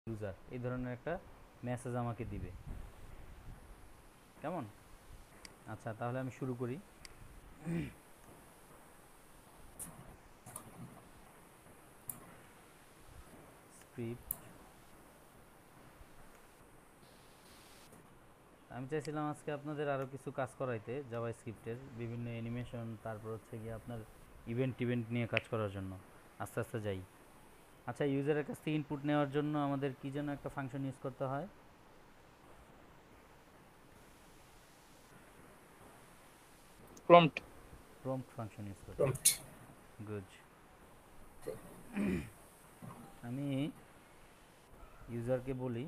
User এই ধরনের একটা মেসেজ আমাকে দিবে। কেমন? আচ্ছা, তাহলে আমি শুরু করি। স্ক্রিপ্ট, আমি চাইছিলাম আজকে আপনাদের আরও কিছু কাজ করাইতে জাভা স্ক্রিপ্টের বিভিন্ন অ্যানিমেশন, তারপর হচ্ছে গিয়ে আপনার ইভেন্ট নিয়ে কাজ করার জন্য। আস্তে আস্তে যাই। আচ্ছা, ইউজারের কাছ থেকে ইনপুট নেওয়ার জন্য আমাদের কি যেন একটা ফাংশন ইউজ করতে হয়? প্রম্পট প্রম্পট ফাংশন ইউজ করতে হয়। prompt good. আমি ইউজারকে বলি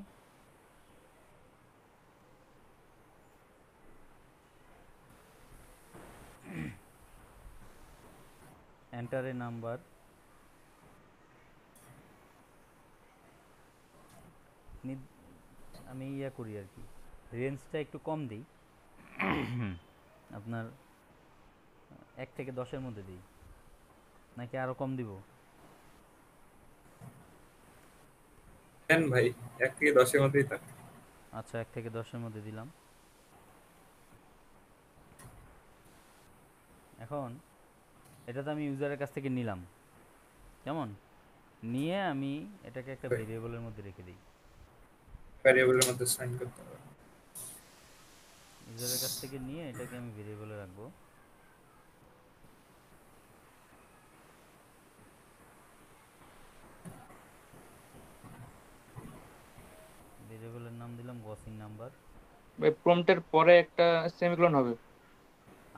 এন্টার এ নাম্বার, আমি ইয়া করি আর কি, রেঞ্জটা একটু কম দিই। আপনার 1 থেকে 10-এর মধ্যে দিই, নাকি আরও কম দিব? দেন ভাই 1 থেকে 10-এর মধ্যেই থাক। আচ্ছা, 1 থেকে 10-এর মধ্যে দিলাম। এখন এটা তো আমি ইউজারের কাছ থেকে নিলাম, কেমন? নিয়ে আমি এটাকে একটা ভেরিয়েবলের মধ্যে রেখে দিই। ভ্যারিয়েবলের মধ্যে সাইন করতে হবে। ইউজারের কাছ থেকে নিয়ে এটাকে আমি ভেরিয়েবলে রাখবো। ভেরিয়েবলের নাম দিলাম গসিং নাম্বার। ভাই প্রম্পটের পরে একটা সেমিকোলন হবে,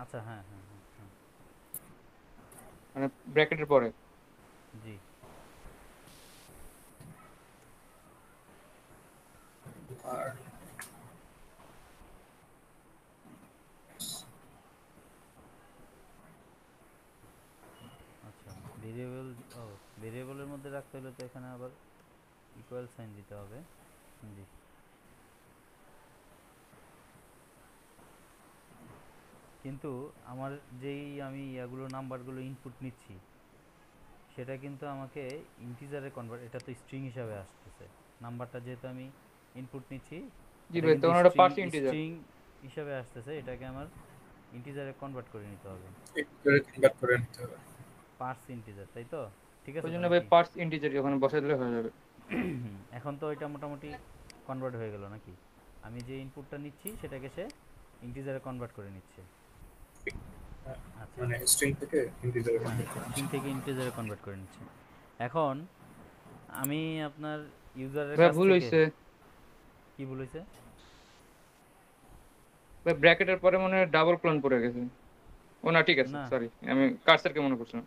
আচ্ছা, হ্যাঁ হ্যাঁ হ্যাঁ হ্যাঁ, মানে ব্র্যাকেটের পরে। জি। আর আচ্ছা, ভেরিয়েবল, ও ভেরিয়েবলের মধ্যে রাখতে হলে তো এখানে আবার ইকুয়াল সাইন দিতে হবে। জি। কিন্তু আমার যেই আমি ইয়াগুলো নাম্বারগুলো ইনপুট নিচ্ছি, সেটা কিন্তু আমাকে ইন্টিজারে কনভার্ট, এটা তো স্ট্রিং হিসাবে আসতেছে। নাম্বারটা যেহেতু আমি ইনপুট নিচ্ছি, জি এটা ভাই, কিন্তু তখন ওটা স্ট্রিং পার্স ইন্টিজার। স্ট্রিং হিসাবে আসতেছে। এটাকে আমার ইন্টিজারে কনভার্ট করে নিতে হবে। করে কনভার্ট করে নিতে হবে। পার্স ইন্টিজার, তাই তো? ঠিক ওই আছে তো জন্য ভাই নাকি? পার্স ইন্টিজার ওখানে বসাই দিলে হয়ে যাবে। এখন তো এটা মোটামুটি কনভার্ট হয়ে গেল নাকি? আমি যে ইনপুটটা নিচ্ছি সেটাকে সে ইন্টিজারে কনভার্ট করে নিচ্ছে। আচ্ছা, মানে স্ট্রিং থেকে ইন্টিজারে হ্যাঁ, কনভার্ট করে স্ট্রিং নিচ্ছে। থেকে ইন্টিজারে কনভার্ট করে নিচ্ছে। এখন আমি আপনার ইউজারের ভাই কাছ ভুল থেকে, হয়েছে কি বলেছে? ভাই, ব্র্যাকেটের পরে মনে হয় ডাবল ক্লোন পড়ে গেছে। ও না, ঠিক আছে, না, সরি, আমি কার্সারকে মনে করছিলাম।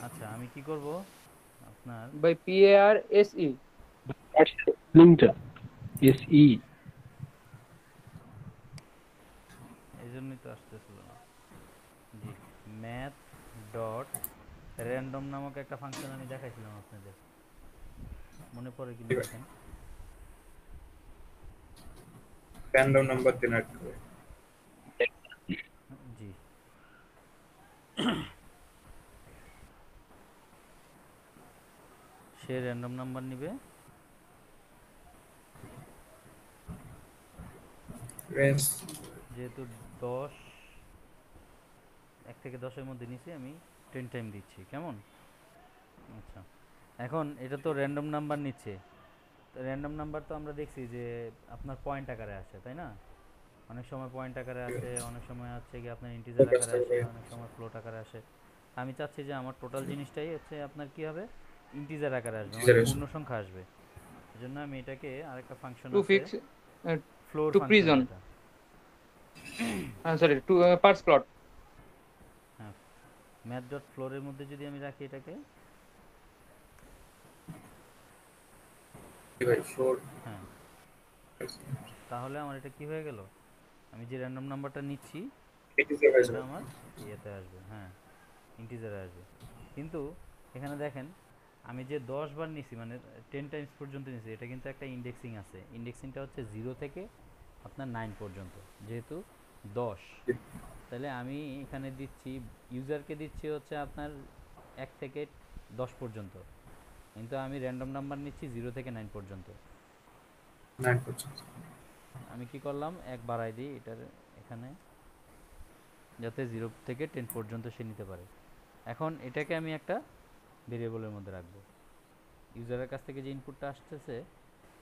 আচ্ছা, আমি কি করব আপনার, ভাই PARSE। লিঙ্কটা এসই এই জন্যই তো আসতেছিল না। জি, ম্যাথ ডট র্যান্ডম নামক একটা ফাংশন আমি দেখাইছিলাম আপনাদের, মনে পড়ে কিনা ঠিক আছে, দেখেন। র্যান্ডম নাম্বার জেনারেট করে। জি, সে র্যান্ডম নাম্বার নিবে। রেঞ্জ যেহেতু 10, 1 থেকে 10-এর মধ্যে নিছি, আমি 10 টাইম দিচ্ছি, কেমন? আচ্ছা, এখন এটা তো র্যান্ডম নাম্বার নিচ্ছে। র্যান্ডম নাম্বার তো আমরা দেখছি যে আপনার পয়েন্ট আকারে আসে, তাই না? অনেক সময় পয়েন্ট আকারে আসে, অনেক সময় হচ্ছে কি আপনার ইন্টিজার ফোকাস আকারে আসে, করবে। অনেক সময় ফ্লোট আকারে আসে। আমি চাচ্ছি যে আমার টোটাল জিনিসটাই হচ্ছে আপনার কি হবে, ইন্টিজার আকারে আসবে, মানে ইন্টিজার পূর্ণ সংখ্যা আসবে। এজন্য আমি এটাকে আরেকটা ফাংশন টু আছে, fix, floor to function precision, যেটা। Sorry, to parse float. হ্যাঁ, ম্যাথ ডট ফ্লোরের মধ্যে যদি আমি রাখি এটাকে, ভাই 4 হ্যাঁ, তাহলে আমার এটা কি হয়ে গেল, আমি যে র্যান্ডম নাম্বারটা নিচ্ছি ইন্টিজার হয়ে সেটা যাবে। আমার ইয়েতে আসবে, হ্যাঁ, ইন্টিজারে আসবে। কিন্তু এখানে দেখেন, আমি যে 10 বার নিছি, মানে 10 টাইমস পর্যন্ত নিছি, এটা কিন্তু একটা ইন্ডেক্সিং আছে। ইন্ডেক্সিংটা হচ্ছে 0 থেকে আপনার 9 পর্যন্ত, যেহেতু 10। তাহলে আমি এখানে দিচ্ছি, ইউজারকে দিচ্ছি হচ্ছে আপনার 1 থেকে 10 পর্যন্ত, কিন্তু আমি র্যান্ডম নাম্বার নিচ্ছি 0 থেকে 9 পর্যন্ত। 9 পর্যন্ত। আমি কি করলাম, 1 বাড়াই দিই এটার এখানে, যাতে 0 থেকে 10 পর্যন্ত সে নিতে পারে। এখন এটাকে আমি একটা ভেরিয়েবলের মধ্যে রাখবো। ইউজারের কাছ থেকে যে ইনপুটটা আসতেছে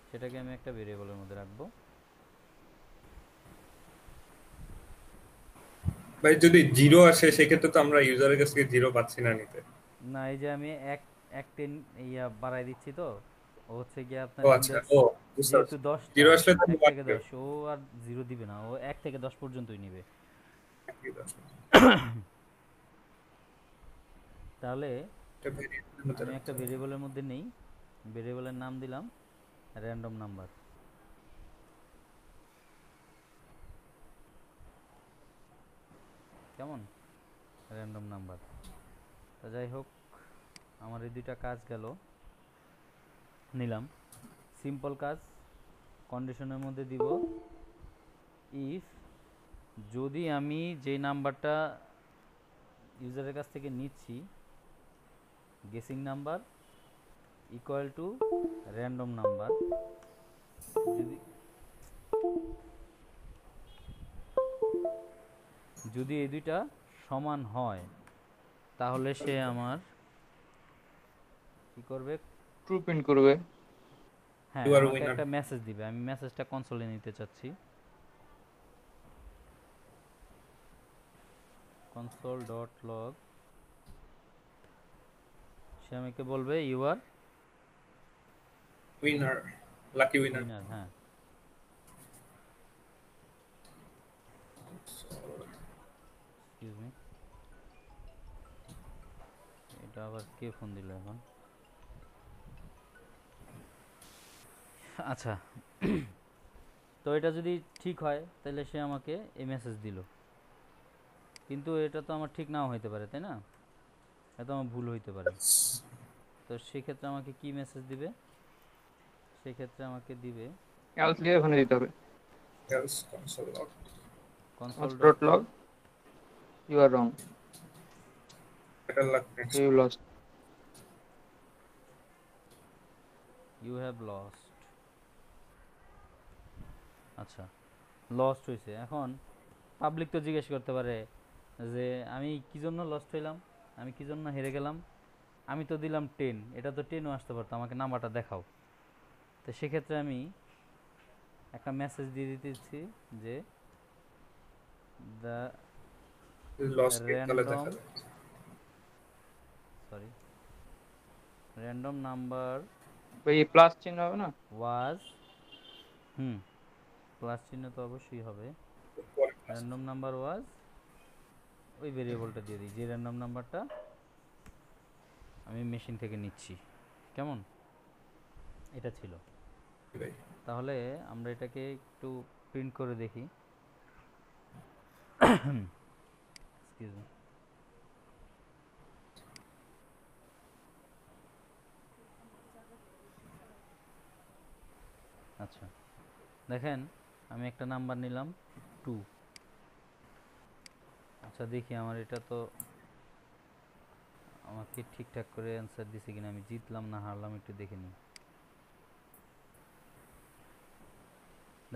সেটাকে আমি একটা ভেরিয়েবলের মধ্যে রাখবো। ভাই যদি 0 আসে সেক্ষেত্রে তো আমরা ইউজারের কাছ থেকে 0 পাচ্ছি না নিতে। না, এই যে আমি এক এক 10 বাড়াই দিচ্ছি, তো ও হচ্ছে গিয়ে আপনার ও আচ্ছা, ইন্ডেক্স ও বুঝতে যেহেতু পারছি। 10টা, 0 আসলে তো 1 1 থেকে দিবে। 10, ও আর 0 দিবে না, ও 1 থেকে 10 পর্যন্তই নিবে। 1 থেকে 10। তাহলে এটা ভেরিয়েবলের মধ্যে আমি রাখতে একটা হবে। ভেরিয়েবলের মধ্যে নেই, ভেরিয়েবলের নাম দিলাম র্যান্ডম নাম্বার। কেমন, র্যান্ডম নাম্বার। তো যাই হোক, আমার এই দুইটা কাজ গেল, নিলাম। সিম্পল কাজ, কন্ডিশনের মধ্যে দিব ইফ, যদি আমি যে নাম্বারটা ইউজারের কাছ থেকে নিচ্ছি guessing number equal to random number, যদি যদি এই দুইটা সমান হয় তাহলে সে আমার কি করবে, ট্রু প্রিন্ট করবে। হ্যাঁ You are আমাকে winner. একটা মেসেজ দিবে। আমি মেসেজটা কনসোলে নিতে চাচ্ছি, কনসোল ডট লগ। সে আমাকে বলবে you are winner, lucky winner. Winner. হ্যাঁ, এক্সকিউজ মি, এটা আবার কে ফোন দিল এখন? আচ্ছা, তো এটা যদি ঠিক হয় তাহলে সে আমাকে এই মেসেজ দিল, কিন্তু এটা তো আমার ঠিক নাও হইতে পারে, তাই না? এটা আমার ভুল হইতে পারে। তো সেক্ষেত্রে আমাকে কি মেসেজ দিবে? সেক্ষেত্রে আমাকে দিবে এলস দিয়ে ওখানে দিতে হবে। Else console log. Console dot dot log log you are wrong, এটা luck so next. You lost. You have lost. আচ্ছা, লস্ট হয়েছে। এখন পাবলিক তো জিজ্ঞেস করতে পারে যে আমি কি জন্য লস্ট হইলাম, আমি কি জন্য হেরে গেলাম। আমি তো দিলাম 10, এটা তো 10ও আসতে পারতো, আমাকে নাম্বারটা দেখাও। তো সেক্ষেত্রে আমি একটা মেসেজ দিয়ে দিতেছি যে দ্য লস্ট গেট তাহলে র্যান্ডম, দেখা যায়। সরি, র্যান্ডম নাম্বার ভাই প্লাস চিহ্ন হবে না? ওয়াজ, প্লাস চিহ্ন তো অবশ্যই হবে। পরে র্যান্ডম নাম্বার ওয়াজ, ওই ভেরিয়েবলটা দিয়ে দিই যে র্যান্ডম নাম্বারটা আমি মেশিন থেকে নিচ্ছি। কেমন, এটা ছিল। ভাই তাহলে আমরা এটাকে একটু প্রিন্ট করে দেখি। Excuse me. আচ্ছা, দেখেন আমি একটা নাম্বার নিলাম 2। আচ্ছা দেখি আমার এটা তো আমাকে ঠিকঠাক করে অ্যান্সার দিছে কিনা, আমি জিতলাম না হারলাম একটু দেখে নিই।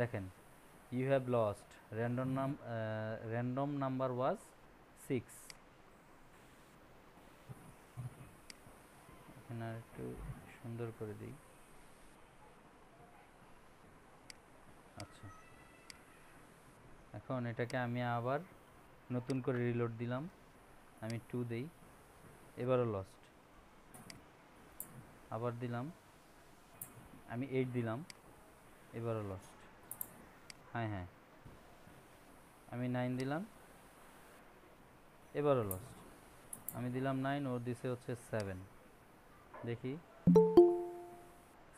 দেখেন, you have lost, random number was 6। এখানে আর একটু সুন্দর করে দিই। আচ্ছা, এখন এটাকে আমি আবার নতুন করে রিলোড দিলাম, আমি 2 দেই, এবারও লস্ট। আবার দিলাম, আমি 8 দিলাম, এবারও লস্ট। হ্যাঁ হ্যাঁ, আমি 9 দিলাম, এবারও লস্ট। আমি দিলাম 9, ওর দিছে হচ্ছে 7। দেখি,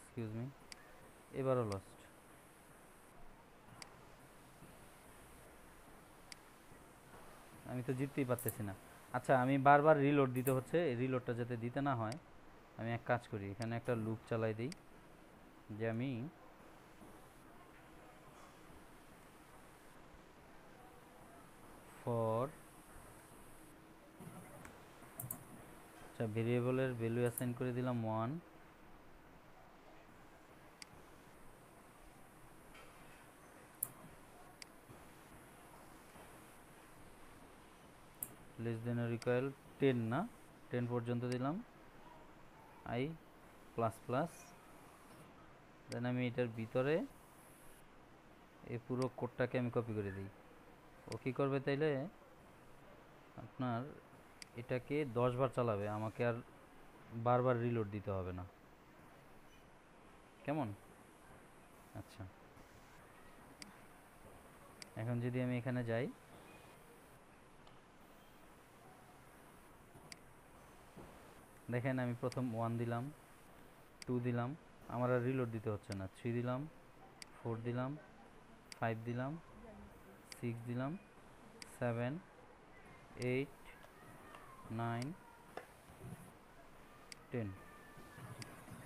এক্সকিউজ মি, এবারও লস্ট। আমি তো জিততেই পারতেছি না। আচ্ছা, আমি বারবার রিলোড দিতে হচ্ছে, রিলোডটা যাতে দিতে না হয় আমি এক কাজ করি, এখানে একটা লুপ চালাই দিই যে আমি ফর আচ্ছা, ভেরিয়েবলের ভ্যালু অ্যাসাইন করে দিলাম 1, লেস দেন অর ইকুয়াল 10 না, 10 পর্যন্ত দিলাম, আই প্লাস প্লাস। দেন আমি এটার ভিতরে এই পুরো কোডটাকে আমি কপি করে দিই। ও কী করবে তাইলে, আপনার এটাকে 10 বার চালাবে, আমাকে আর বারবার রিলোড দিতে হবে না। কেমন? আচ্ছা, এখন যদি আমি এখানে যাই, দেখেন আমি প্রথম 1 দিলাম, 2 দিলাম, আমার আর রিলোড দিতে হচ্ছে না। 3 দিলাম, 4 দিলাম, 5 দিলাম, 6 দিলাম, 7, 8, 9, 10।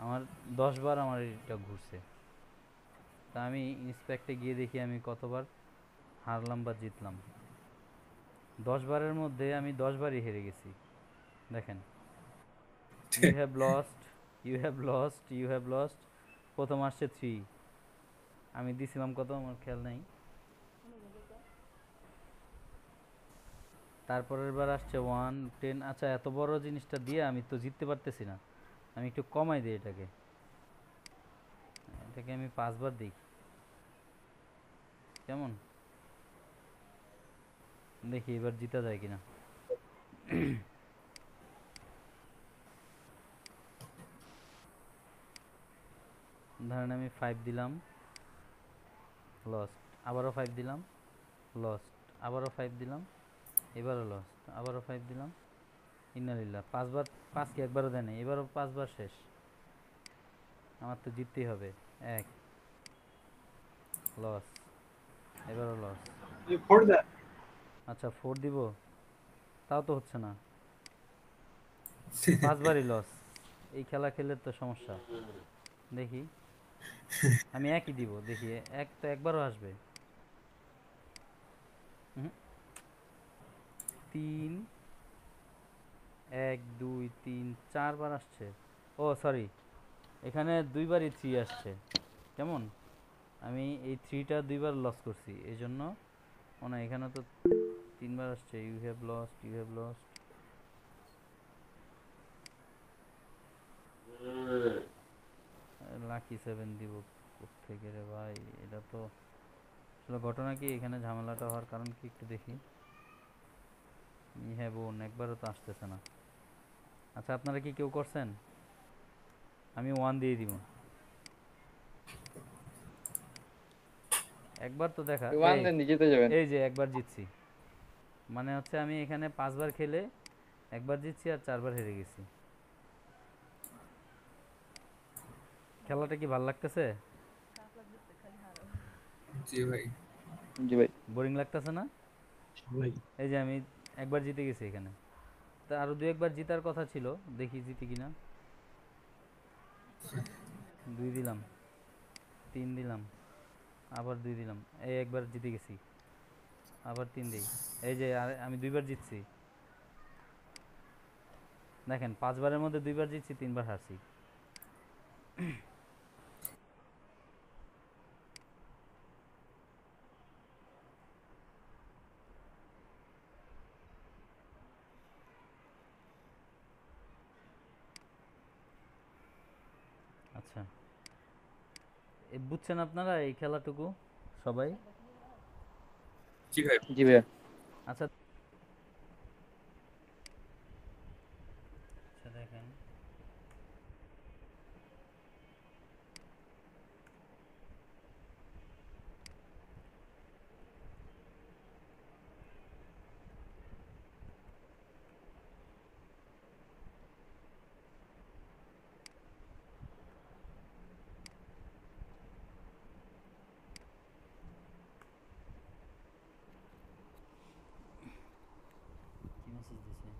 আমার 10 বার আমার এটা ঘুরছে। তা আমি ইন্সপেক্টে গিয়ে দেখি আমি কতবার হারলাম বা জিতলাম। 10 বারের মধ্যে আমি 10 বারই হেরে গেছি। দেখেন, you have lost, you have lost, you have lost. প্রথম আসছে 3, আমি দিছিলাম কত আমার খেয়াল নেই। তারপরের বার আসছে 1, 10। আচ্ছা, এত বড় জিনিসটা দিয়ে আমি তো জিততে পারতেছি না, আমি একটু কমাই দিই এটাকে। এটাকে আমি 5 বার দিই। কেমন? দেখি এবার জিতা যায় কিনা। ধরেন আমি 5 দিলাম, লস্ট। আবারও 5 দিলাম, লস্ট। আবারও 5 দিলাম, এবারও লস্ট। আবারও 5 দিলাম, ইন্নালিল্লাহ। 5 বার, 5 কি একবারও দেয় নাই, এবারও 5 বার শেষ। আমার তো জিততেই হবে। 1 লস, এবারও লস। আচ্ছা 4 দিব, তাও তো হচ্ছে না, 5 বারই লস। এই খেলা খেললে তো সমস্যা। দেখি, আমি একই দিব, দেখি এক তো একবারও আসবে। 3, 1, 2, 3, 4 বার আসছে। ও সরি, এখানে 2 বারই 3 আসছে। কেমন? আমি এই 3টা 2 বার লস করছি, এই জন্য না, এখানে তো 3 বার আসছে। You have lost, you have lost. Lucky 7 দিব কোত্থেকে রে ভাই? এটা তো আসলে ঘটনা কি, এখানে ঝামেলাটা হওয়ার কারণ কি একটু দেখি। হ্যাঁ বোন, একবারও তো আসতেছে না। আচ্ছা, আপনারা কি কেউ করছেন? আমি 1 দিয়ে দিব। একবার তো দেখা, 1 এই দেন জিতে যাবেন। এই যে একবার জিতছি, মানে হচ্ছে আমি এখানে 5 বার খেলে একবার জিতছি আর 4 বার হেরে গেছি। খেলাটা কি ভাল লাগতেছে? জি ভাই। জি ভাই। বোরিং লাগতেছে না? ভাই এই যে আমি একবার জিতে গেছি এখানে, তা আরো 2 একবার জিতার কথা ছিল, দেখি জিতি কিনা। 2 দিলাম, 3 দিলাম, আবার 2 দিলাম, এই একবার জিতে গেছি। আবার 3 দিই, এই যে আমি 2 বার জিতছি। দেখেন, 5 বারের মধ্যে 2 বার জিতছি, 3 বার হারছি। আচ্ছা, বুঝছেন আপনারা এই খেলাটুকু সবাই? জি ভাই। জি ভাইয়া। আচ্ছা, আচ্ছা দেখেন, কি মেসেজ দিছে?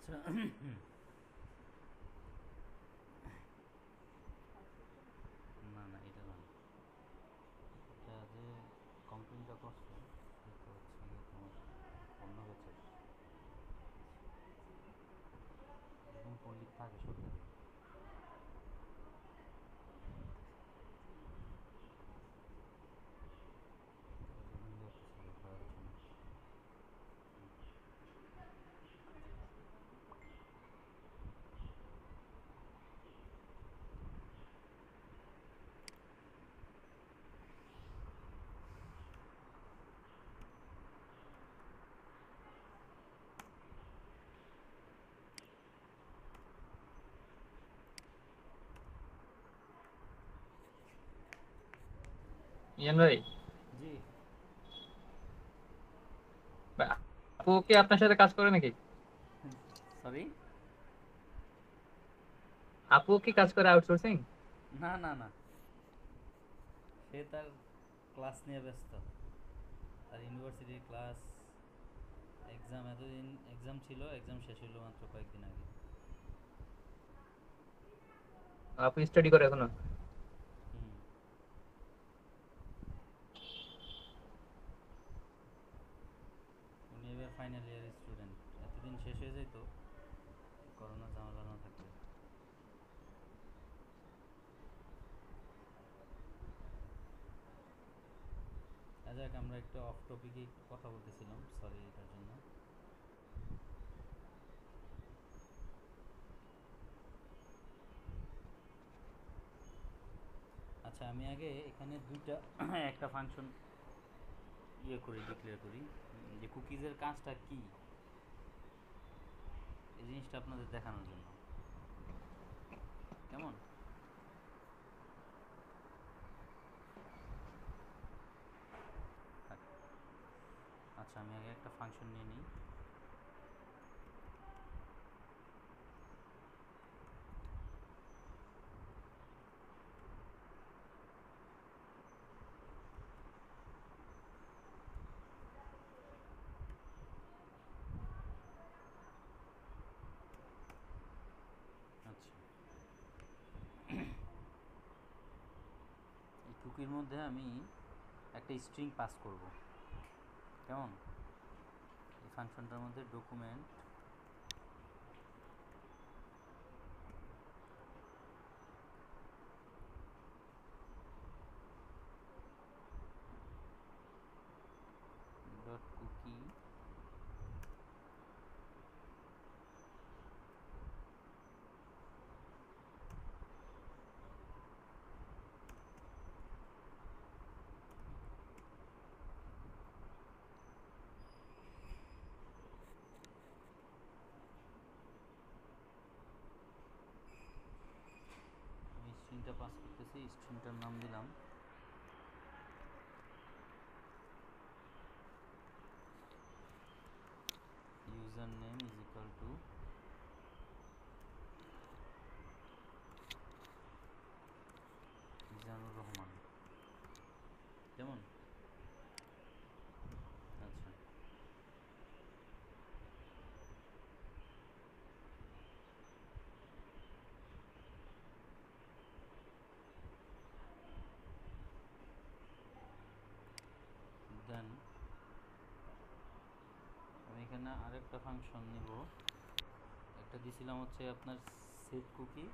আচ্ছা না না এটা না, এটা যে কমপ্লেনটা করছে এটা হচ্ছে গিয়ে তোমার অন্য হচ্ছে এরকম পণ্ডিত থাকে সরকারি, এরকম দেখতেছিল ভয়ের জন্য। ইয়ান ভাই, জি ভাই, আপু কি আপনার সাথে কাজ করে নাকি? সরি, আপু কি কাজ করে আউটসোর্সিং? না না না, সে তার ক্লাস নিয়ে ব্যস্ত, তার ইউনিভার্সিটির ক্লাস, এক্সাম, এতদিন এক্সাম ছিল, এক্সাম শেষ হলো মাত্র কয়েকদিন আগে। আপু স্টাডি করে এখনো? হুম, উনি এবার ফাইনাল ইয়ারের স্টুডেন্ট, এতদিন শেষ হয়ে যেত করোনা ঝামেলা না থাকলে। যাক, আমরা একটু অফ টপিকে একটু কথা বলতেছিলাম, সরি এটার জন্য। আচ্ছা, আমি আগে এখানে দুইটা একটা ফাংশন ইয়ে করি, ডিক্লেয়ার করি, যে কুকিজের কাজটা কি, এই জিনিসটা আপনাদের দেখানোর জন্য, কেমন? থাক। আচ্ছা, আমি আগে একটা ফাংশন নিয়ে নিই। আচ্ছা, এই কুকির মধ্যে আমি একটা স্ট্রিং পাস করব, কেমন? এই ফাংশনটার মধ্যে ডকুমেন্ট ডট কুকি আমি স্ট্রিংটা পাস করতেছি, স্ট্রিংটার নাম দিলাম user name is equal to Mizanur Rahman, কেমন? আচ্ছা, দেন আমি এখানে আরেকটা ফাংশন নিব, একটা দিছিলাম হচ্ছে আপনার সেট কুকি,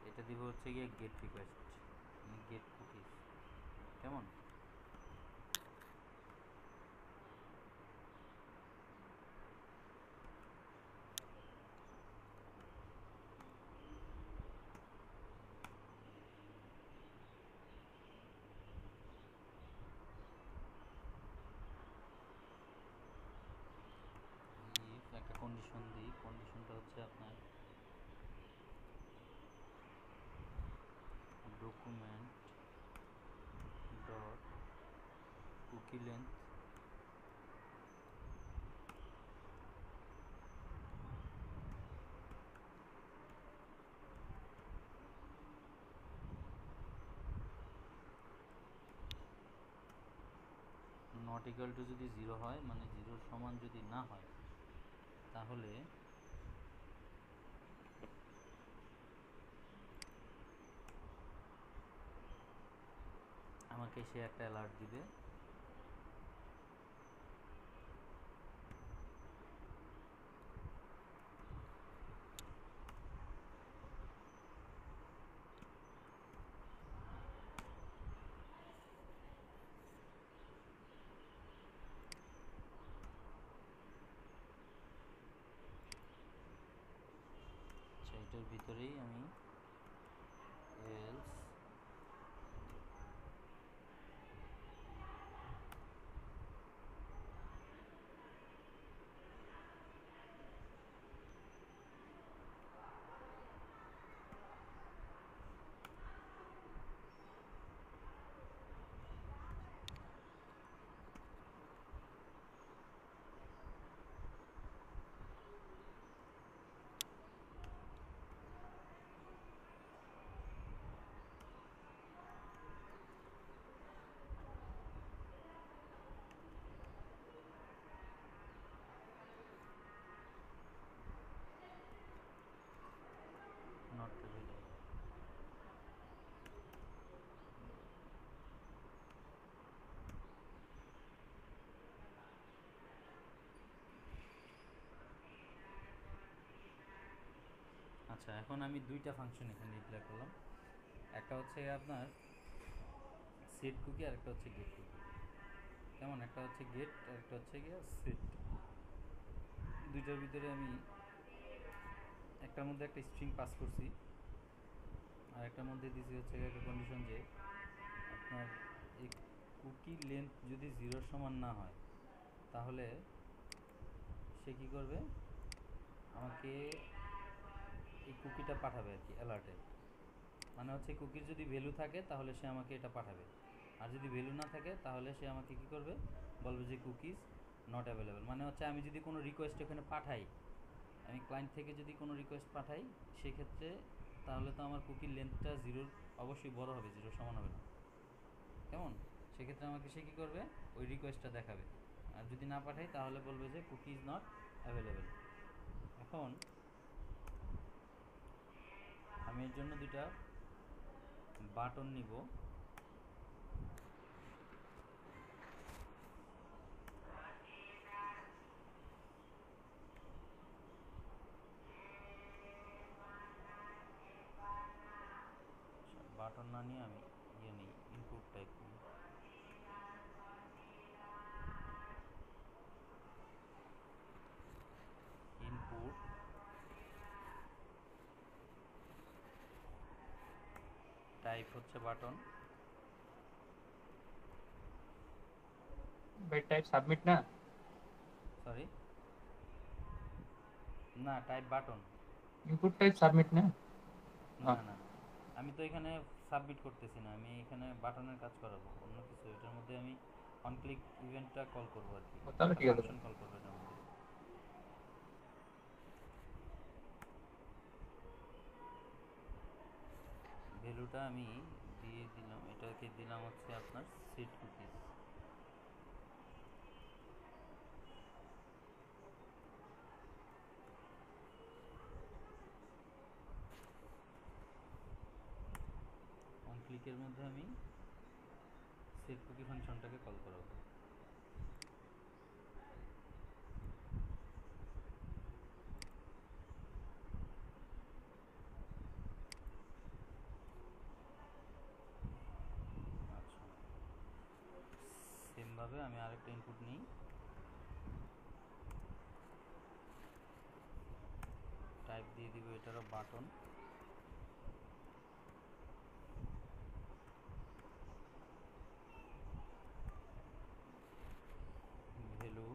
এটা দিব হচ্ছে গিয়ে গেট রিকোয়েস্ট, গেট কুকিজ, কেমন? ইফ একটা কন্ডিশন দিই, কন্ডিশনটা হচ্ছে আপনার document dot cookie length not equal to যদি জিরো হয়, মানে জিরোর সমান যদি না হয়, তাহলে আমাকে সে একটা অ্যালার্ট দিবে। আচ্ছা, এটার ভিতরেই আমি এলস নট অ্যাভেলেবল। আচ্ছা, এখন আমি দুইটা ফাংশন এখানে ডিক্লেয়ার করলাম। একটা হচ্ছে আপনার সেট কুকি আর একটা হচ্ছে গেট কুকি। কেমন, একটা হচ্ছে গেট আর একটা হচ্ছে গিয়ে সেট। দুইটার ভিতরে আমি একটার মধ্যে একটা স্ট্রিং পাস করছি, আর একটার মধ্যে দিয়েছি হচ্ছে একটা কন্ডিশন যে আপনার এই কুকি লেন্থ যদি 0 সমান না হয় তাহলে সে কী করবে, আমাকে এই কুকিটা পাঠাবে আর কি অ্যালার্টে। মানে হচ্ছে কুকির যদি ভ্যালু থাকে তাহলে সে আমাকে এটা পাঠাবে, আর যদি ভ্যালু না থাকে তাহলে সে আমাকে কী করবে, বলবে যে কুকিজ নট অ্যাভেলেবেল। মানে হচ্ছে আমি যদি কোনো রিকোয়েস্ট এখানে পাঠাই, আমি ক্লায়েন্ট থেকে যদি কোনো রিকোয়েস্ট পাঠাই সেক্ষেত্রে তাহলে তো আমার কুকির লেন্থটা 0 অবশ্যই বড় হবে, 0 সমান হবে না। কেমন, সেক্ষেত্রে আমাকে সে কী করবে, ওই রিকোয়েস্টটা দেখাবে। আর যদি না পাঠাই তাহলে বলবে যে কুকি ইজ নট অ্যাভেলেবেল। এখন আমি এর জন্য দুটা বাটন নিব। বাটন না নিয়ে আমি নিই ইনপুট টাইপ নিই। ইনপুট টাইপ হচ্ছে বাটন। ভাই টাইপ সাবমিট না? সরি, না, type button. Input type submit না? না না, আমি তো এখানে সাবমিট করতেছি না, আমি এখানে বাটনের কাজ করাবো অন্য কিছু। এটার মধ্যে আমি অন ক্লিক ইভেন্টটা কল করবো আর কি, তাহলে একটা ঠিক আছে। ফাংশন কল করবো এটার মধ্যে। ভ্যালুটা আমি দিয়ে দিলাম, এটাকে দিলাম হচ্ছে আপনার সেট কুকিজ। অন ক্লিকের মধ্যে আমি সেট কুকি ফাংশনটাকে কল করাবো। আচ্ছা, সেমভাবে আমি আরেকটা ইনপুট নিই, টাইপ দিয়ে দিব এটারও বাটন। ভ্যালু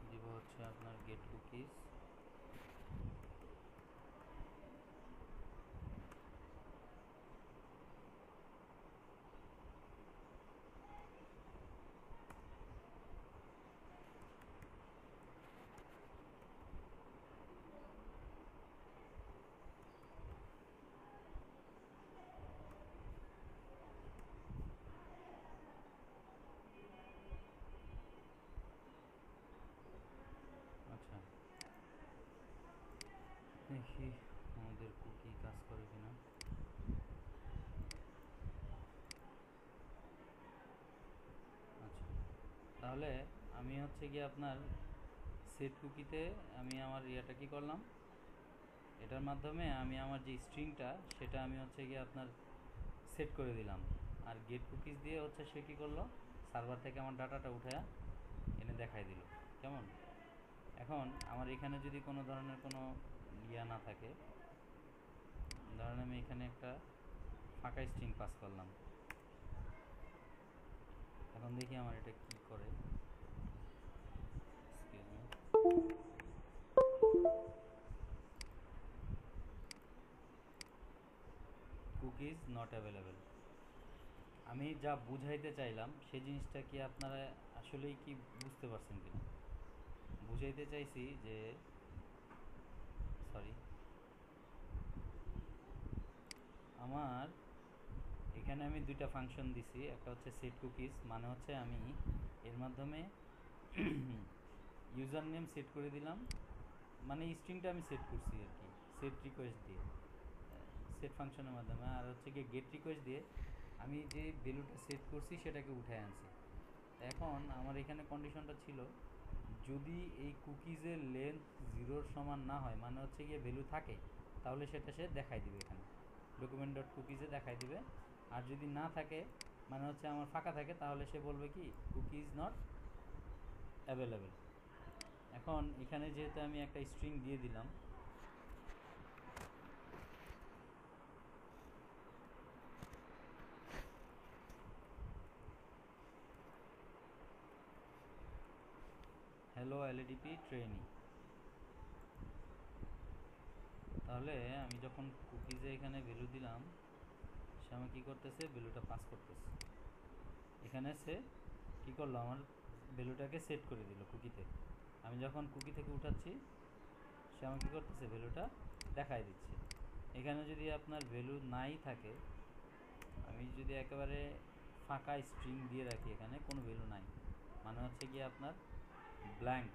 দিব হচ্ছে আপনার গেট কুকিজ। আচ্ছা, দেখি আমাদের কুকি কাজ করে কিনা। তাহলে আমি হচ্ছে গিয়ে আপনার সেট কুকিতে আমি আমার ইয়েটা কি করলাম, এটার মাধ্যমে আমি আমার যে স্ট্রিংটা সেটা আমি হচ্ছে গিয়ে আপনার সেট করে দিলাম। আর গেট কুকিজ দিয়ে হচ্ছে সে কী করলো, সার্ভার থেকে আমার ডাটাটা উঠে এনে দেখাই দিল। কেমন? এখন আমার এখানে যদি কোনো ধরনের কোনো ইয়া না থাকে, ধরেন আমি এখানে একটা ফাঁকা স্ট্রিং পাস করলাম, এখন দেখি আমার এটা কি করে। Cookies not available. আমি যা বুঝাইতে চাইলাম সেই জিনিসটা কি আপনারা আসলেই কি বুঝতে পারছেন কিনা? বুঝাইতে চাইছি যে সরি, আমার এখানে আমি দুইটা ফাংশন দিছি। একটা হচ্ছে সেট কুকিজ, মানে হচ্ছে আমি এর মাধ্যমে ইউজার নেম সেট করে দিলাম, মানে স্ট্রিংটা আমি সেট করছি আর কি সেট রিকোয়েস্ট দিয়ে, সেট ফাংশনের মাধ্যমে। আর হচ্ছে গিয়ে গেট রিকোয়েস্ট দিয়ে আমি যে ভ্যালুটা সেট করছি সেটাকে উঠায় আনছি। এখন আমার এখানে কন্ডিশনটা ছিল, যদি এই কুকিজের লেন্থ 0-র সমান না হয়, মানে হচ্ছে গিয়ে ভ্যালু থাকে, তাহলে সেটা সে দেখাই দিবে এখানে ডকুমেন্ট ডট কুকিজে দেখাই দিবে। আর যদি না থাকে, মানে হচ্ছে আমার ফাঁকা থাকে, তাহলে সে বলবে কি কুকিজ নট অ্যাভেলেবেল। এখন এখানে যেহেতু আমি একটা স্ট্রিং দিয়ে দিলাম, হ্যালো এলএডিপি ট্রেনি, তাহলে আমি যখন কুকিজে এখানে ভ্যালু দিলাম, সে আমার কী করতেছে, ভ্যালুটা পাস করতেছে। এখানে সে কী করলো, আমার ভ্যালুটাকে সেট করে দিল কুকিতে। আমি যখন কুকি থেকে উঠাচ্ছি, সে আমার কী করতেছে, ভ্যালুটা দেখাই দিচ্ছে। এখানে যদি আপনার ভ্যালু নাই থাকে, আমি যদি একেবারে ফাঁকা স্ট্রিং দিয়ে রাখি, এখানে কোনো ভ্যালু নাই, মানে হচ্ছে গিয়ে আপনার ব্ল্যাঙ্ক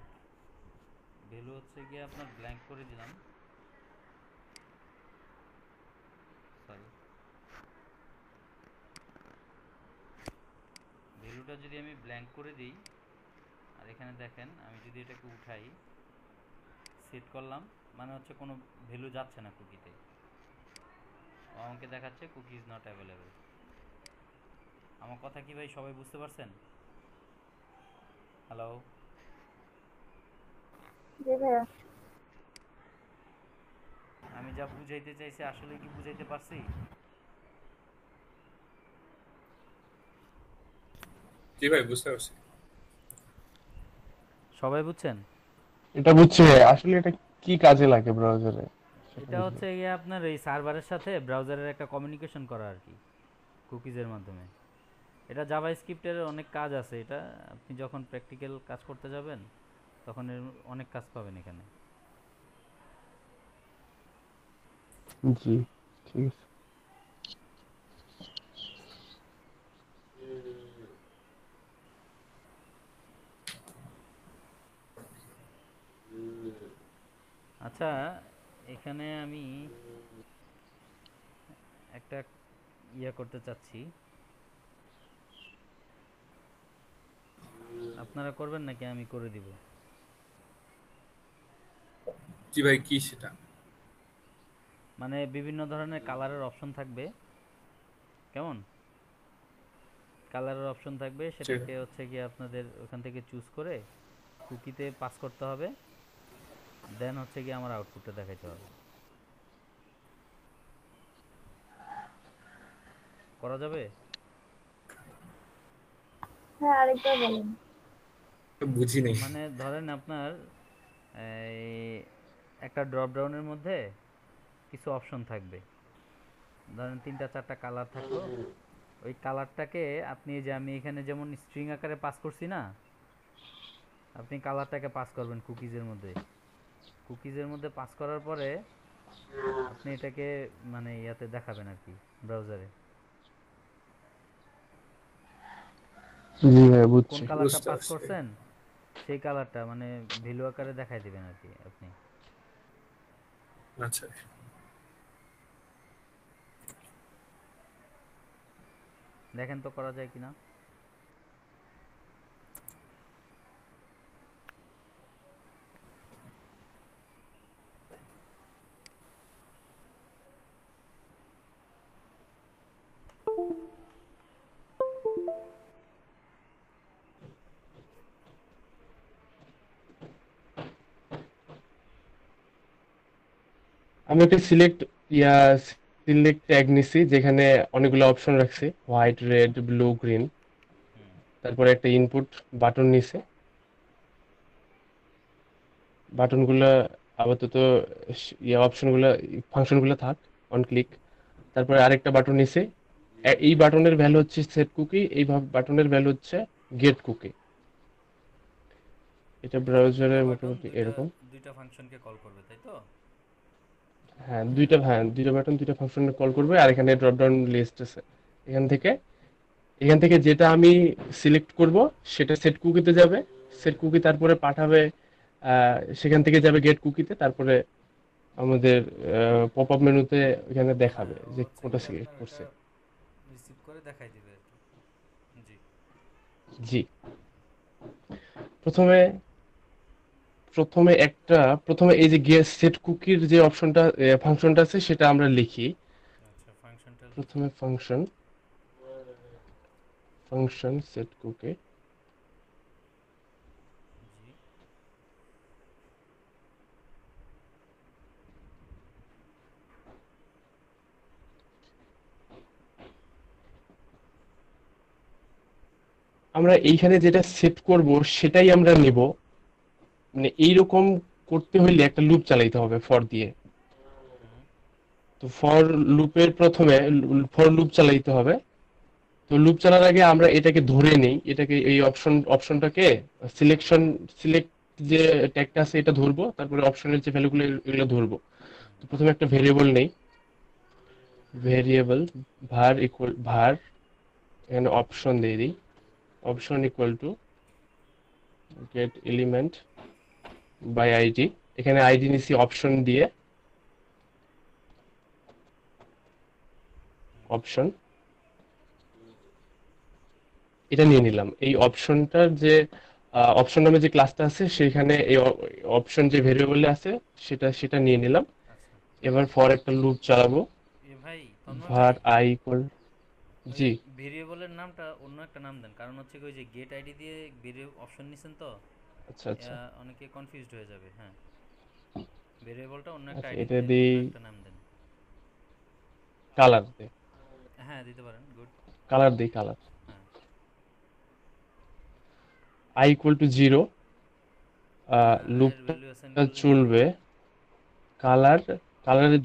ভ্যালু, হচ্ছে গিয়ে আপনার ব্ল্যাঙ্ক করে দিলাম, সরি, ভ্যালুটা যদি আমি ব্ল্যাঙ্ক করে দিই, আর এখানে দেখেন আমি যদি এটাকে উঠাই সেট করলাম, মানে হচ্ছে কোনো ভ্যালু যাচ্ছে না কুকিতে, আমাকে দেখাচ্ছে কুকি ইজ নট অ্যাভেলেবেল। আমার কথা কি ভাই সবাই বুঝতে পারছেন? হ্যালো, জি ভাইয়া। আমি যা বুঝাইতে চাইছি আসলে কি বুঝাইতে পারছি? জি ভাই, বুঝতে পারছি। সবাই বুঝছেন? এটা বুঝছি আসলে এটা কি কাজে লাগে ব্রাউজারে সেটা এটা বুঝলাম। হচ্ছে গিয়ে আপনার এই সার্ভারের সাথে ব্রাউজারের একটা কমিউনিকেশন করা আর কি, কুকিজের মাধ্যমে। এটা জাভা স্ক্রিপ্টের অনেক কাজ আছে, এটা আপনি যখন প্র্যাকটিক্যাল কাজ করতে যাবেন তখন এর অনেক কাজ পাবেন এখানে। জি, ঠিক আছে। আচ্ছা, এখানে আমি একটা ইয়া করতে চাচ্ছি, আপনারা করবেন নাকি আমি করে দিব? জি ভাই, কি সেটা? মানে বিভিন্ন ধরনের কালারের অপশন থাকবে, কেমন? কালারের অপশন থাকবে, জি সেটাকে ভাই। হচ্ছে গিয়ে আপনাদের ওখান থেকে চুজ করে কুকিতে পাস করতে হবে, দেন হচ্ছে গিয়ে আমার আউটপুটটা দেখাইতে হবে। করা যাবে? হ্যাঁ, আরেকবার বলেন। বুঝি নাই। মানে ধরেন আপনার এই একটা ড্রপ ডাউনের মধ্যে কিছু অপশন থাকবে, ধরেন 3-4টা কালার থাকলো, ওই কালারটাকে আপনি, যে আমি এখানে যেমন স্ট্রিং আকারে পাস করছি না, আপনি কালারটাকে পাস করবেন কুকিজের মধ্যে। কুকিজের মধ্যে পাস করার পরে আপনি এটাকে মানে ইয়াতে দেখাবেন আর কি, ব্রাউজারে জি ভাই কোন বুঝছি। কালারটা বুঝতে পাস পারছি। করছেন, সেই কালারটা মানে ভ্যালু আকারে দেখাই দিবেন আর কি আপনি। আচ্ছা, দেখেন তো করা যায় কিনা। আমি একটা সিলেক্ট ট্যাগ নিছি যেখানে অনেকগুলো অপশন রাখছি, হোয়াইট, রেড, ব্লু, গ্রিন। হুম। তারপরে একটা ইনপুট বাটন নিছে। বাটনগুলো আপাতত অপশনগুলো, ফাংশনগুলো থাক অন ক্লিক। তারপরে আরেকটা বাটন নিছে, এই বাটনের ভ্যালু হচ্ছে সেট কুকি, এই বাটনের ভ্যালু হচ্ছে গেট কুকি। এটা দুইটা ব্রাউজারের বাটন মোটামুটি দুইটা এরকম। দুইটা ফাংশনকে কল করবে, তাই তো? দুইটা বাটন দুইটা ফাংশনে কল করবে। আর এখানে ড্রপ ডাউন লিস্ট আছে, এখান থেকে এখান থেকে যেটা আমি সিলেক্ট করব সেটা সেট কুকিতে যাবে। সেট কুকি তারপরে পাঠাবে, সেখান থেকে যাবে গেট কুকিতে, তারপরে আমাদের পপ আপ মেনুতে এখানে হ্যাঁ, দেখাবে ও যে হচ্ছে কোনটা গিয়ে সিলেক্ট আপনার এটা করছে। রিসিভ করে দেখাই দিবে আর কি। জি। জি। প্রথমে প্রথমে একটা প্রথমে এই যে গেট সেট কুকির যে অপশনটা, ফাংশনটা আছে সেটা আমরা লিখি। আচ্ছা, ফাংশনটা লিখি। প্রথমে ফাংশন সেট কুকি। জি। আমরা এইখানে যেটা সেট করব সেটাই আমরা নিব। মানে এইরকম করতে হইলে একটা লুপ চালাইতে হবে ফর দিয়ে। হুম। তো ফর লুপ চালাইতে হবে। তো লুপ চালার আগে আমরা এটাকে ধরে নেই, এটাকে এই অপশনটাকে সিলেক্ট যে ট্যাগটা আছে এটা ধরবো, তারপরে অপশনের যে ভ্যালুগুলো এগুলো ধরবো। হুম। তো প্রথমে একটা ভেরিয়েবল নেই, ভেরিয়েবল ভার, এখানে অপশন দিয়ে দিই। Option equal to get element by ID. এখানে আইডি নিছি অপশন দিয়ে, অপশন এটা নিয়ে নিলাম। এই অপশনটার যে অপশন নামে যে ক্লাসটা আছে সেখানে এই অপশন যে ভেরিয়েবলে আছে সেটা নিয়ে নিলাম। আচ্ছা। এবার ফর একটা লুপ চালাবো। এ ভাই, তন্ময় ভাই, var I ইকুয়াল, ওই জি। ভেরিয়েবলের নামটা অন্য একটা নাম দেন, কারণ হচ্ছে কি ওই যে গেট আইডি দিয়ে অপশন নিছেন তো, আচ্ছা আচ্ছা অনেকে কনফিউজড হয়ে যাবে। হ্যাঁ, ভেরিয়েবলটা অন্য একটা আচ্ছা, আইডি এটা দিয়ে দিই অন্য একটা নাম দেন। কালার দিই। হ্যাঁ, দিতে পারেন, গুড। কালার হ্যাঁ। I equal to 0। আয়ের লুপটা ভ্যালু অ্যাসাইন করলে জিরো। চলবে কালার কালারের,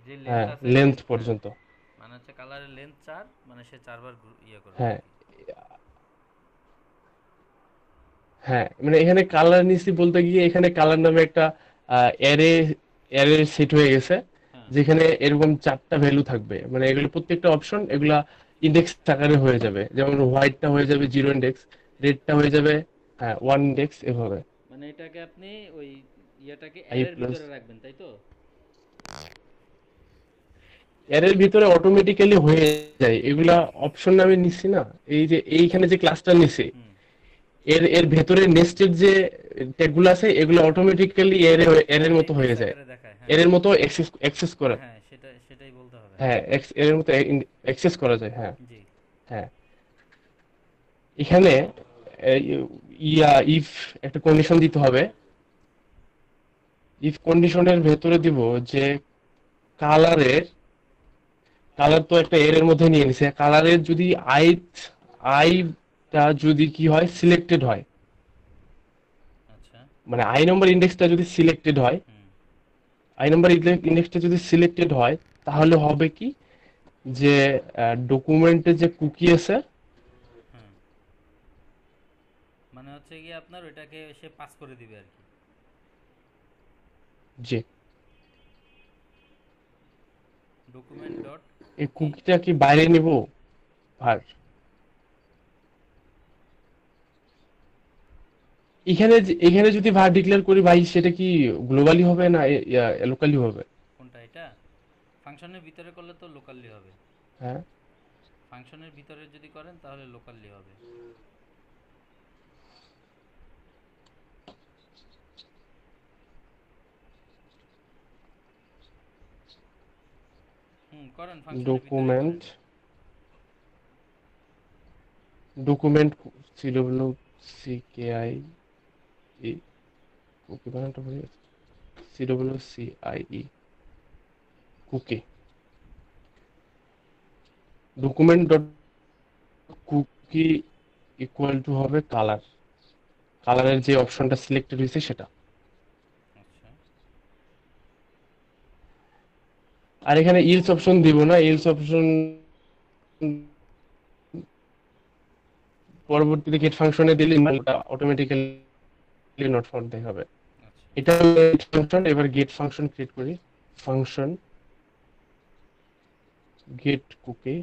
যে লেন্থ হ্যাঁ, আছে লেন্থ হ্যাঁ, পর্যন্ত। মানে হচ্ছে কালারের লেন্থ 4, মানে সে 4 বার ইয়ে করবে আর হ্যাঁ কি। হ্যাঁ, মানে এখানে কালার নিছি বলতে গিয়ে এখানে কালার নামে একটা অ্যারে অ্যারে সেট হয়ে গেছে, হ্যাঁ। যেখানে এরকম 4টা ভ্যালু থাকবে। মানে এগুলো প্রত্যেকটা অপশন এগুলা ইন্ডেক্স আকারে হয়ে যাবে। যেমন হোয়াইটটা হয়ে যাবে 0 ইন্ডেক্স, রেডটা হয়ে যাবে 1 ইন্ডেক্স, এভাবে। মানে এটাকে আপনি ওই ইয়েটাকে আই অ্যারের প্লাস ভিতরে রাখবেন, তাই তো? অ্যারের ভিতরে অটোমেটিক্যালি হয়ে যায় এগুলা। অপশন নামে নিছি না, এই যে এইখানে যে ক্লাসটা নিছি, হুম। এর এর ভেতরে নেস্টেড যে ট্যাগগুলো আছে এগুলো অটোমেটিক্যালি এর মানে মতো ইন্ডেক্স হয়ে যায়, আকারে দেখায়, হ্যাঁ। এর মতো অ্যাক্সেস করা। হ্যাঁ, সেটাই বলতে হবে, হ্যাঁ। হ্যাঁ, এর মতো অ্যাক্সেস করা যায়, হ্যাঁ। জি। হ্যাঁ, এখানে এই, ইফ একটা কন্ডিশন দিতে হবে। ইফ কন্ডিশনের ভেতরে দিব যে কালারের কালার তো একটা এর মধ্যে নিয়ে নিছে, কালারের যদি আইটা যদি কি হয়, সিলেক্টেড হয়, আচ্ছা। মানে আই নম্বর ইন্ডেক্সটা যদি সিলেক্টেড হয়, হুম। আই নাম্বার ইন্ডেক্সটা যদি সিলেক্টেড হয়, তাহলে হবে কি যে ডকুমেন্টে যে কুকি আছে, হুম। মানে হচ্ছে গিয়ে আপনার ওইটাকে সে পাস করে দিবে আর কি। যে ডকুমেন্ট ডট এই কুকি। কুকিটা কি বাইরে নিব আর এখানে যদি var ডিক্লেয়ার করি ভাই, সেটা কি গ্লোবালি হবে না লোকালি হবে? কোনটা এটা? ফাংশনের ভিতরে করলে তো লোকালি হবে। হ্যাঁ, ফাংশনের ভিতরে যদি করেন তাহলে লোকালি হবে। হুম, করেন, ফাংশনের ভিতরে করেন। ডকুমেন্ট ডকুমেন্ট CWCKI, কুকি বানানটা ভুলে গেছি, CWCIE cookie document dot cookie equal to হবে কালারের যে অপশনটা সিলেক্টেড হয়েছে সেটা। আচ্ছা আর এখানে ইলস অপশন দিব না, ইলস অপশন পরবর্তীতে গেট ফাংশনে দিলে ওটা অটোমেটিক্যালি নট ফাউন্ড দেখাবে। আচ্ছা এটা গেট ফাংশন। এবার গেট ফাংশন ক্রিয়েট করি। ফাংশন গেট কুকি,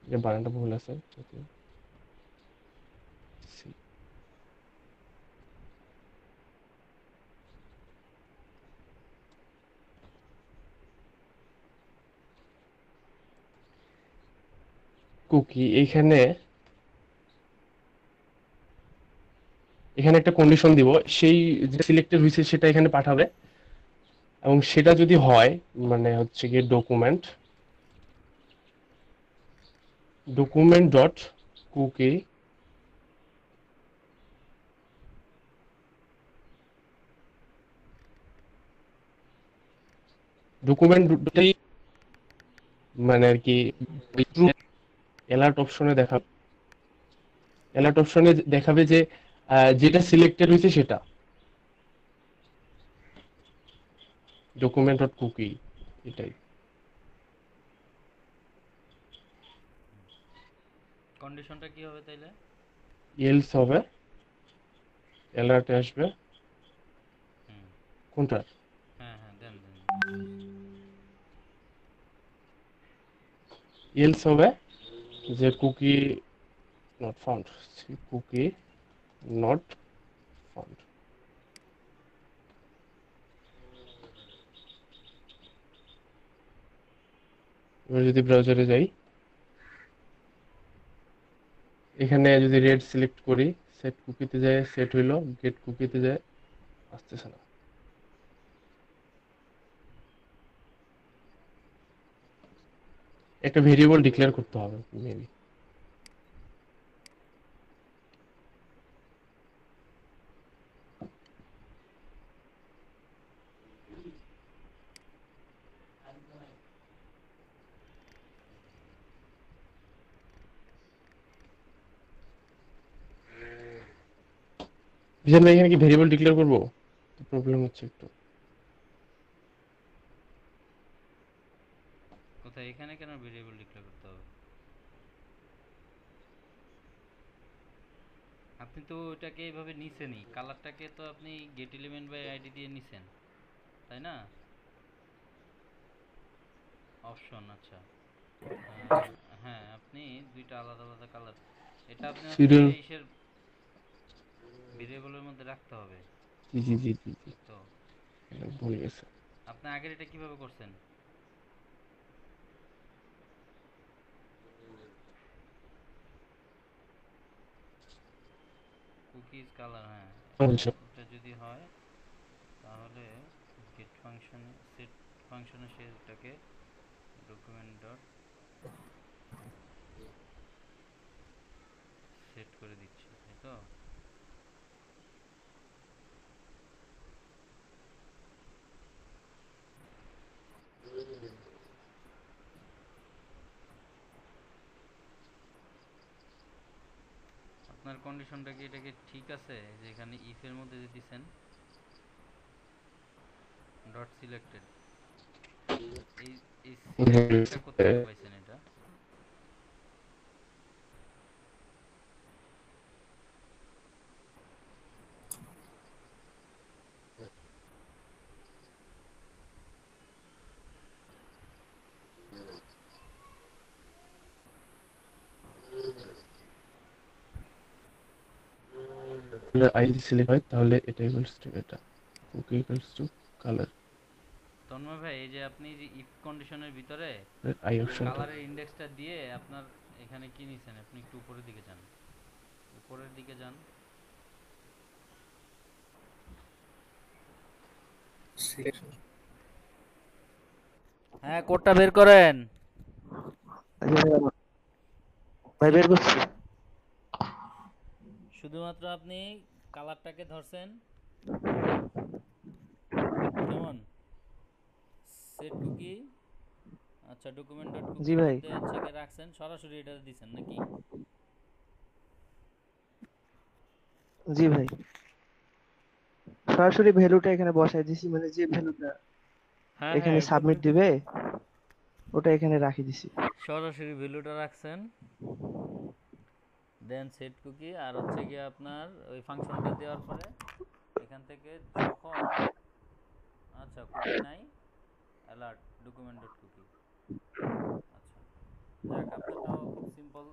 যে বানানটা ভুল আছে, কুকি এখানে একটা কন্ডিশন দিব, সেই যে সিলেক্টেড হয়েছে সেটা এখানে পাঠাবে, এবং সেটা যদি হয় মানে হচ্ছে গিয়ে ডকুমেন্ট ডট কুকি ডকুমেন্ট মানে আর কি অ্যালার্ট অপশনে দেখাবে যে যেটা সিলেক্টেড হয়েছে সেটা ডকুমেন্ট ডট কুকি, এটাই। কন্ডিশনটা কি হবে তাইলে? এলস হবে, অ্যালার্ট আসবে হুম কোনটা, হ্যাঁ হ্যাঁ দেন দেন এলস হবে যে cookie not found, cookie not found. এবার যদি ব্রাউজারে যাই, এখানে যদি রেড সিলেক্ট করি, সেট কুকিতে যায় সেট হইলো, গেট কুকিতে যায় আসতেছে না। একটা ভেরিয়েবল ডিক্লেয়ার করতে হবে মেবি। বিশাল ভাই এখানে কি ভেরিয়েবল ডিক্লেয়ার করবো? প্রবলেম হচ্ছে একটু। কোথায় এখানে কেন ভেরিয়েবল ডিক্লেয়ার করতে হবে? আপনি তো ওইটাকে এইভাবে নিছেনই, কালারটাকে তো আপনি গেট এলিমেন্ট বাই আইডি দিয়ে নিছেন তাই না? অপশন আচ্ছা হ্যাঁ আপনি দুইটা আলাদা আলাদা কালার, এটা আপনি হচ্ছে সিরিয়াল, ইসের ভেরিয়েবলের মধ্যে রাখতে হবে জি জি জি জি জি, তো। এটা ভুলে গেছে। আপনি আগের এটা কিভাবে করছেন? কুকিজ কালার, হ্যাঁ আচ্ছা, এটা যদি হয় তাহলে গেট ফাংশনে সেট ফাংশনে সেটাকে ডকুমেন্ট ডট সেট করে দিচ্ছি তাই তো। আপনার কন্ডিশনটা কি এটাকে ঠিক আছে যে এখানে ইফ এর মধ্যে যে দিছেন ডট সিলেক্টেড, এই এই সিলেক্টেডটা কোথেকে পাইছেন এটা? আইডি সিলেক্ট হয় তাহলে এটা ইকুয়ালস টু এটা, cookie equals to colour, Tanmoy ভাই এই যে আপনি যে ইফ কন্ডিশনের ভিতরে আই অপশনটা। কালারের ইন্ডেক্সটা দিয়ে আপনার এখানে কি নিছেন, আপনি একটু উপরের দিকে যান, উপরের দিকে যান। হ্যাঁ কোডটা বের করেন। ভাই বের করছি। শুধুমাত্র আপনি কালারটাকে ধরছেন কেমন, আচ্ছা ডকুমেন্ট ডট জি কুকির ভাই। মধ্যে হচ্ছে কি রাখছেন, সরাসরি এটা দিছেন নাকি? জি ভাই, সরাসরি ভ্যালুটা এখানে বসাই দিছি, মানে যে ভ্যালুটা হ্যাঁ এখানে হ্যাঁ সাবমিট বুঝতেছি। দিবে ওটা এখানে রাখি দিছি। সরাসরি ভ্যালুটা রাখছেন, দেন সেট কুকি, আর হচ্ছে গিয়ে আপনার ওই ফাংশনটা দেওয়ার পরে এখান থেকে যখন আচ্ছা কুকি নাই অ্যালার্ট ডকুমেন্ট ডট কুকি। আচ্ছা যাক, আপনারটাও খুব সিম্পল,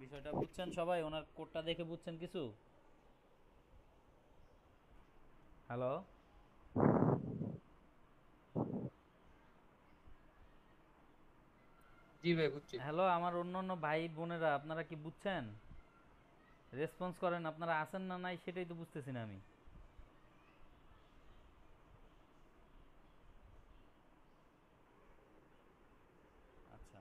বিষয়টা বুঝছেন সবাই? ওনার কোডটা দেখে বুঝছেন কিছু? হ্যালো জি ভাই বুঝছি। হ্যালো, আমার অন্য অন্য ভাই বোনেরা আপনারা কি বুঝছেন? রেসপন্স করেন, আপনারা আছেন না নাই সেটাই তো বুঝতেছি না আমি। আচ্ছা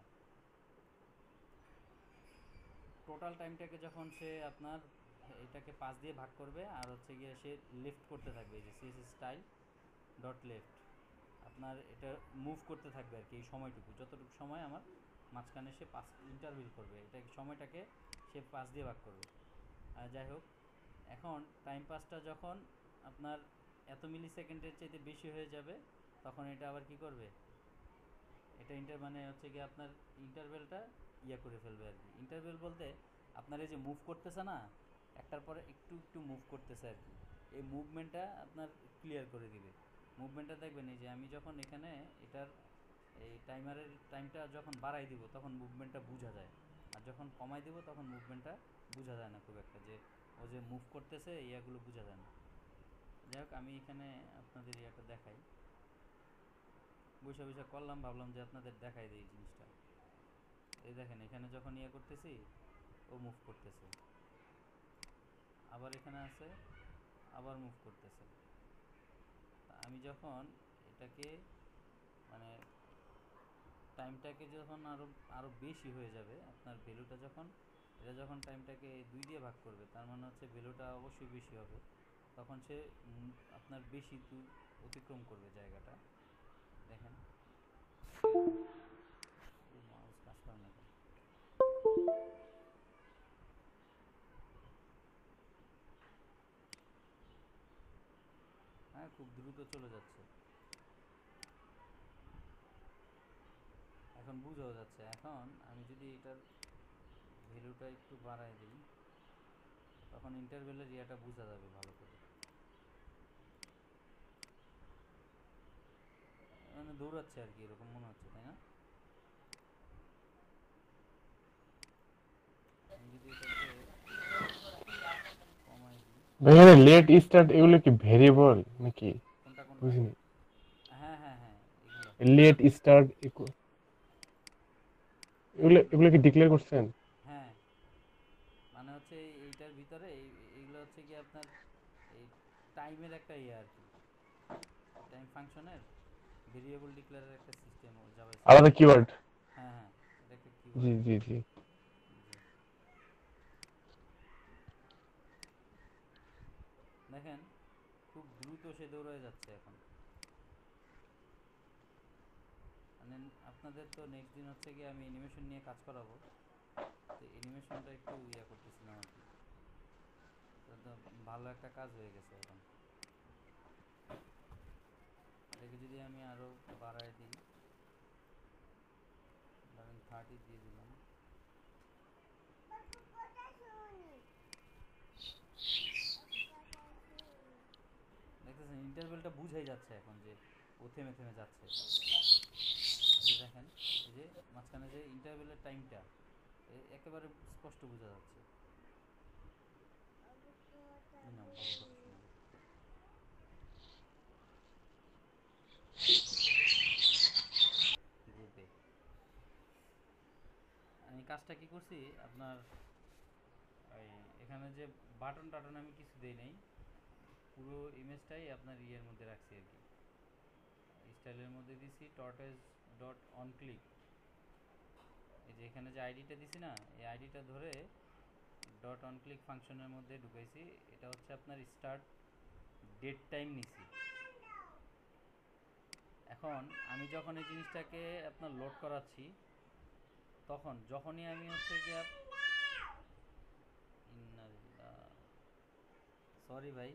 টোটাল টাইমটাকে যখন সে আপনার এটাকে 5 দিয়ে ভাগ করবে আর হচ্ছে গিয়ে সে লেফট করতে থাকবে, এই যে সিএসএস স্টাইল ডট লেফট, আপনার এটা মুভ করতে থাকবে আর কি। এই সময়টুকু যতটুকু সময় আমার মাঝখানে সে 5 ইন্টারভিউ করবে, এটা সময়টাকে সে 5 দিয়ে ভাগ করবে। আর যাই হোক, এখন টাইম পাসটা যখন আপনার এত মিলি সেকেন্ডের চাইতে বেশি হয়ে যাবে তখন এটা আবার কি করবে, এটা মানে হচ্ছে কি আপনার ইন্টারভেলটা ইয়া করে ফেলবে আর কি। ইন্টারভেল বলতে আপনার এই যে মুভ করতেছে না, একটার পরে একটু একটু মুভ করতেছে আর কি, এই মুভমেন্টটা আপনার ক্লিয়ার করে দিবে। মুভমেন্টটা দেখবেন এই যে আমি যখন এখানে এটার এই টাইমারের টাইমটা যখন বাড়াই দিব তখন মুভমেন্টটা বোঝা যায়, আর যখন কমাই দিব তখন মুভমেন্টটা বোঝা যায় না খুব একটা, যে ও যে মুভ করতেছে ইয়াগুলো বোঝা যায় না। যাই হোক, আমি এখানে আপনাদের ইয়াটা দেখাই, বৈশা বৈশা করলাম, ভাবলাম যে আপনাদের দেখাই দিই জিনিসটা। এই দেখেন এখানে যখন ইয়ে করতেছি ও মুভ করতেছে, আবার এখানে আছে আবার মুভ করতেছে। আমি যখন এটাকে মানে টাইমটাকে যখন আরও বেশি হয়ে যাবে আপনার ভ্যালুটা, যখন এটা যখন টাইমটাকে 2 দিয়ে ভাগ করবে তার মানে হচ্ছে ভ্যালুটা অবশ্যই বেশি হবে, তখন সে আপনার বেশি দূর অতিক্রম করবে জায়গাটা। দেখেন মাউস কাজ করে না কেন? হ্যাঁ খুব দ্রুত চলে যাচ্ছে, এখন বুঝাও যাচ্ছে। এখন আমি যদি এটার ভ্যালুটা একটু বাড়াই দিই তখন ইন্টারভেলের ইয়েটা বোঝা যাবে ভালো করে, মানে দৌড়াচ্ছে আর কি এরকম মনে হচ্ছে, তাই না? আমি যদি এটাকে কমাই দিই, এখানে লেট স্টার্ট এগুলো কি ভেরিয়েবল নাকি? কোনটা কোনটা? বুঝিনি। হ্যাঁ হ্যাঁ হ্যাঁ এগুলো, লেট স্টার্ট এগুলো এগুলো কি ডিক্লেয়ার করছেন? হ্যাঁ মানে হচ্ছে এইটার ভিতরে এইগুলো হচ্ছে কি আপনার এই টাইমের একটা ইয়ে আর কি, টাইম ফাংশনের ভেরিয়েবল ডিক্লেয়ারের একটা সিস্টেম আলাদা জাভাস্ক্রিপ্টে। কিওয়ার্ড। হ্যাঁ হ্যাঁ এটা একটা জি কিওয়ার্ড। জি জি। দেখেন খুব দ্রুত সে দৌড়ে যাচ্ছে এখন। মানে আপনাদের তো নেক্সট দিন হচ্ছে গিয়ে আমি অ্যানিমেশন নিয়ে কাজ করাবো, তো অ্যানিমেশনটা একটু ইয়া করতেছিলাম আর কি, তো ভালো একটা কাজ হয়ে গেছে এখন। এটাকে যদি আমি আরও বাড়ায় দিই, ধরেন 30 দিয়ে দিলাম, দেখতেছেন ইন্টারভেলটা বুঝাই যাচ্ছে এখন যে ও থেমে থেমে যাচ্ছে। এই যে দেখেন এই যে মাঝখানে যে ইন্টারভেলের টাইমটা একেবারে স্পষ্ট বোঝা যাচ্ছে। এই নাও বাবার কথা শুনে গ্রুপে আমি কাজটা কি করছি আপনার, ওই এখানে যে বাটন টাটন আমি কিছু দেই নাই, পুরো ইমেজটাই আপনার ইয়ের মধ্যে রাখছি আর কি, স্টাইলের মধ্যে দিছি টর্টেজ ডট অন ক্লিক। এই যে এখানে যে আইডিটা দিছি না, এই আইডিটা ধরে ডট অন ক্লিক ফাংশনের মধ্যে ঢুকাইছি। এটা হচ্ছে আপনার স্টার্ট ডেট টাইম নিছি। এখন এখন আমি যখন এই জিনিসটাকে আপনার লোড করাচ্ছি, তখন যখনই আমি হচ্ছে গিয়ে সরি ভাই,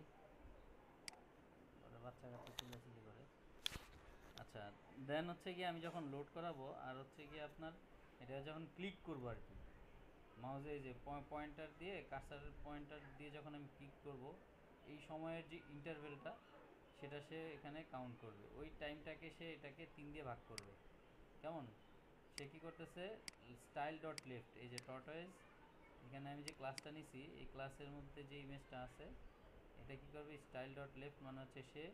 ওরা বাচ্চা কাচ্চা চিল্লাচিল্লি করে। আচ্ছা, দেন হচ্ছে গিয়ে আমি যখন লোড করাবো আর হচ্ছে গিয়ে আপনার এটা যখন ক্লিক করবো আর কি, মাউসে এই যে পয়েন্টার দিয়ে, কার্সারের পয়েন্টার দিয়ে যখন আমি ক্লিক করব, এই সময়ের যে ইন্টারভেলটা সেটা সে এখানে কাউন্ট করবে। ওই টাইমটাকে সে এটাকে 3 দিয়ে ভাগ করবে। কেমন? সে কী করতেছে, স্টাইল ডট লেফট, এই যে টর্টয়েজ, এখানে আমি যে ক্লাসটা নিছি এই ক্লাসের মধ্যে যে ইমেজটা আছে এটা কী করবে, স্টাইল ডট লেফট মানে হচ্ছে সে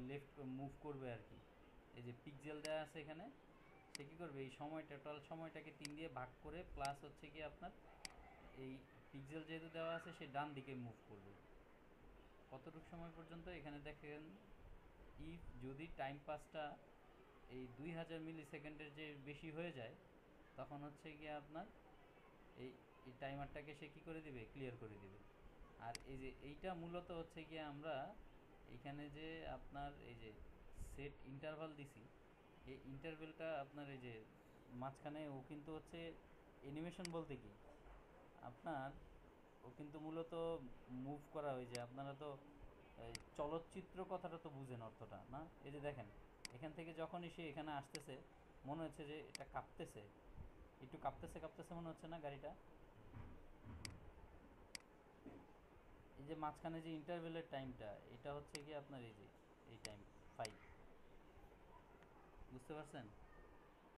লেফট মুভ করবে আর কি। এই যে পিক্সেল দেওয়া আছে এখানে, সে কী করবে, এই সময়টা টোটাল সময়টাকে 3 দিয়ে ভাগ করে প্লাস হচ্ছে কি আপনার এই পিক্সেল যেহেতু দেওয়া আছে সে ডান দিকে মুভ করবে। কতটুকু সময় পর্যন্ত, এখানে দেখেন ইফ যদি টাইম পাসটা এই 2000 মিলি সেকেন্ডের যে বেশি হয়ে যায়, তখন হচ্ছে গিয়ে আপনার এই এই টাইমারটাকে সে কী করে দিবে, ক্লিয়ার করে দিবে। আর এই যে এইটা মূলত হচ্ছে গিয়ে আমরা এইখানে যে আপনার এই যে সেট ইন্টারভাল দিছি, এই ইন্টারভেলটা আপনার এই যে মাঝখানে ও কিন্তু হচ্ছে অ্যানিমেশন বলতে কি আপনার, ও কিন্তু মূলত মুভ করা, ওই যে আপনারা তো এই চলচ্চিত্র কথাটা তো বুঝেন অর্থটা না। এই যে দেখেন এখান থেকে যখনই সে এখানে আসতেছে মনে হচ্ছে যে এটা কাঁপতেছে, একটু কাঁপতেছে কাঁপতেছে মনে হচ্ছে না গাড়িটা। এই যে মাঝখানে যে ইন্টারভেলের টাইমটা, এটা হচ্ছে কি আপনার এই যে এই টাইম 5, বুঝতে পারছেন?